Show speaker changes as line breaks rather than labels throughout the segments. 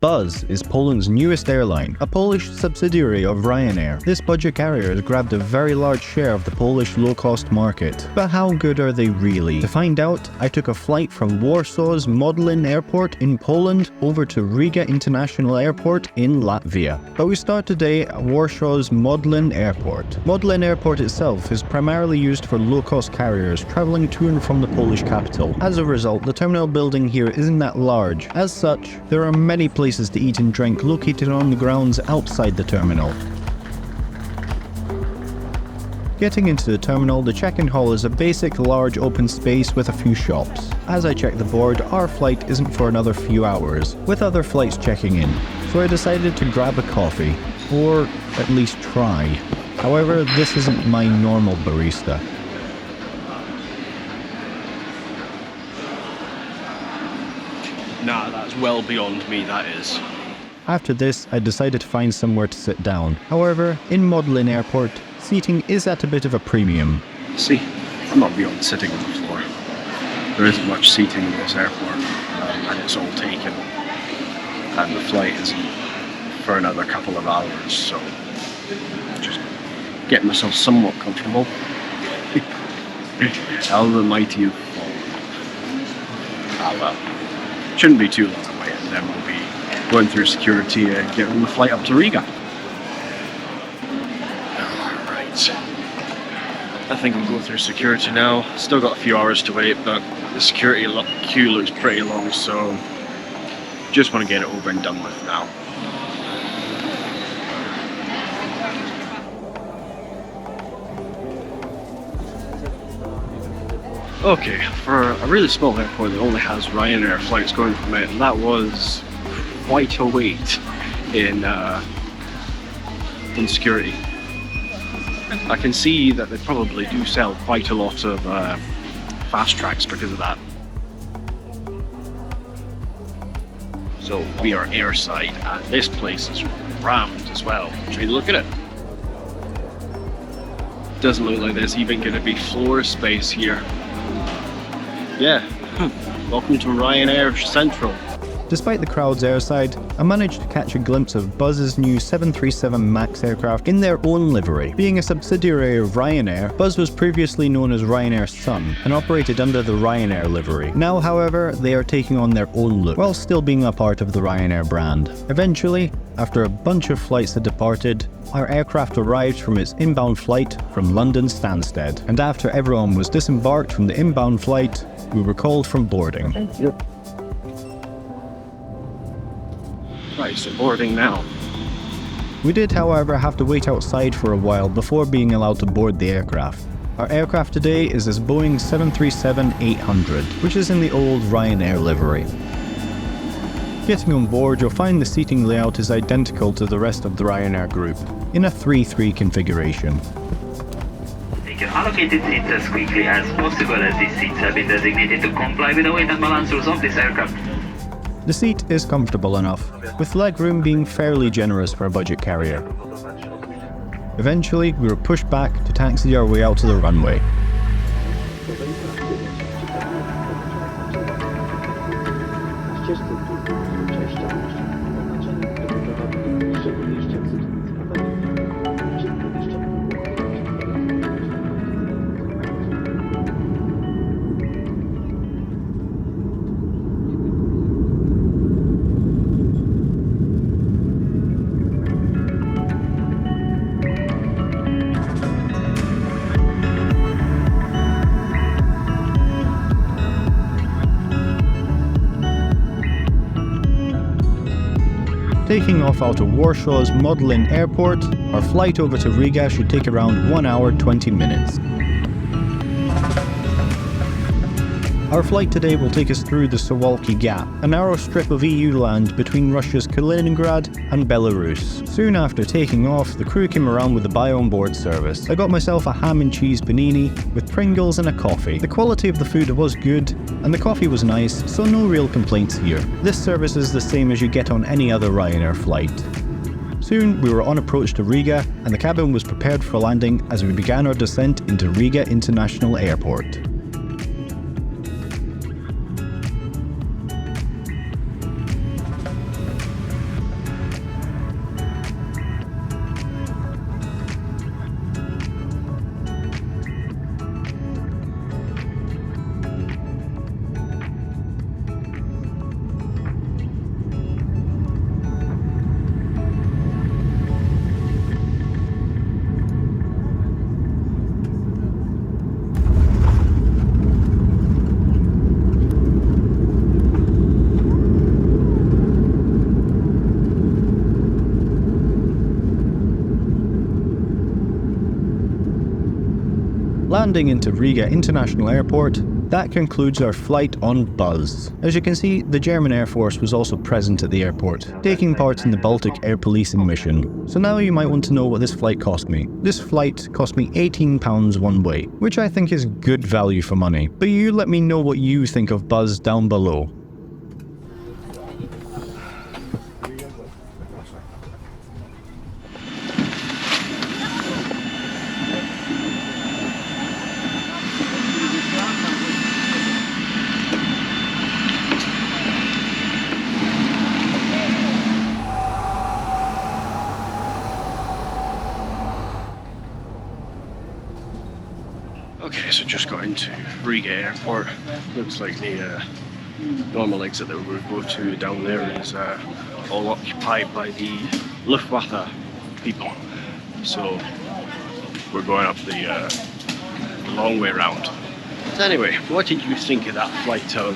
Buzz is Poland's newest airline, a Polish subsidiary of Ryanair. This budget carrier has grabbed a very large share of the Polish low-cost market. But how good are they really? To find out, I took a flight from Warsaw's Modlin airport in Poland over to Riga International Airport in Latvia. But we start today at Warsaw's Modlin airport. Modlin airport itself is primarily used for low-cost carriers traveling to and from the Polish capital. As a result, the terminal building here isn't that large. As such, there are many places to eat and drink located on the grounds outside the terminal. Getting into the terminal, the check-in hall is a basic large open space with a few shops. As I check the board, our flight isn't for another few hours, with other flights checking in, so I decided to grab a coffee, or at least try. However, this isn't my normal barista.
Nah, that's well beyond me, that is.
After this, I decided to find somewhere to sit down. However, in Modlin Airport, seating is at a bit of a premium.
See, I'm not beyond sitting on the floor. There isn't much seating in this airport, and it's all taken. And the flight isn't for another couple of hours, so just getting myself somewhat comfortable. How the mighty have fallen. Ah well. Shouldn't be too long away, and then we'll be going through security and getting the flight up to Riga. Alright. I think we'll go through security now. Still got a few hours to wait, but the security queue looks pretty long, so just want to get it over and done with now. Okay, for a really small airport that only has Ryanair flights going from it, that was quite a wait in security. I can see that they probably do sell quite a lot of fast tracks because of that. So we are airside, and this place is rammed as well. Try to look at it. Doesn't look like there's even going to be floor space here. Yeah, welcome to Ryanair Central.
Despite the crowds airside, I managed to catch a glimpse of Buzz's new 737 MAX aircraft in their own livery. Being a subsidiary of Ryanair, Buzz was previously known as Ryanair Sun and operated under the Ryanair livery. Now, however, they are taking on their own look, while still being a part of the Ryanair brand. Eventually, after a bunch of flights had departed, our aircraft arrived from its inbound flight from London Stansted, and after everyone was disembarked from the inbound flight, we were called from boarding.
Thank you. Right, so boarding now.
We did, however, have to wait outside for a while before being allowed to board the aircraft. Our aircraft today is this Boeing 737-800, which is in the old Ryanair livery. Getting on board, you'll find the seating layout is identical to the rest of the Ryanair group, in a 3-3 configuration.
Take your allocated seats as quickly as possible, as these seats have been designated to comply with the weight and balance rules of this aircraft.
The seat is comfortable enough, with legroom being fairly generous for a budget carrier. Eventually, we were pushed back to taxi our way out to the runway. Taking off out of Warsaw's Modlin airport, our flight over to Riga should take around 1 hour 20 minutes. Our flight today will take us through the Suwalki Gap, a narrow strip of EU land between Russia's Kaliningrad and Belarus. Soon after taking off, the crew came around with a buy on board service. I got myself a ham and cheese panini with Pringles and a coffee. The quality of the food was good, and the coffee was nice, so no real complaints here. This service is the same as you get on any other Ryanair flight. Soon we were on approach to Riga, and the cabin was prepared for landing as we began our descent into Riga International Airport. Landing into Riga International Airport, that concludes our flight on Buzz. As you can see, the German Air Force was also present at the airport, taking part in the Baltic air policing mission. So now you might want to know what this flight cost me. This flight cost me £18 one way, which I think is good value for money. But you let me know what you think of Buzz down below.
Okay, so just got into Riga Airport. Looks like the normal exit that we would go to down there is all occupied by the Luftwaffe people. So we're going up the long way round. So anyway, what did you think of that flight on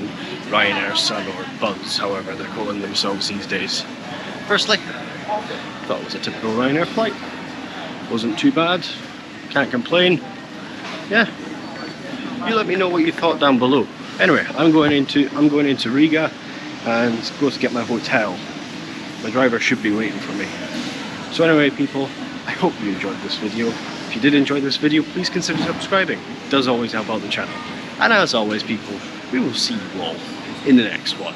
Ryanair Sun, or Buzz, however they're calling themselves these days? Firstly, thought it was a typical Ryanair flight. Wasn't too bad. Can't complain. Yeah, you let me know what you thought down below. Anyway, I'm going into Riga and go to get my hotel. My driver should be waiting for me. So anyway, people, I hope you enjoyed this video. If you did enjoy this video, please consider subscribing. It does always help out the channel. And as always, people, we will see you all in the next one.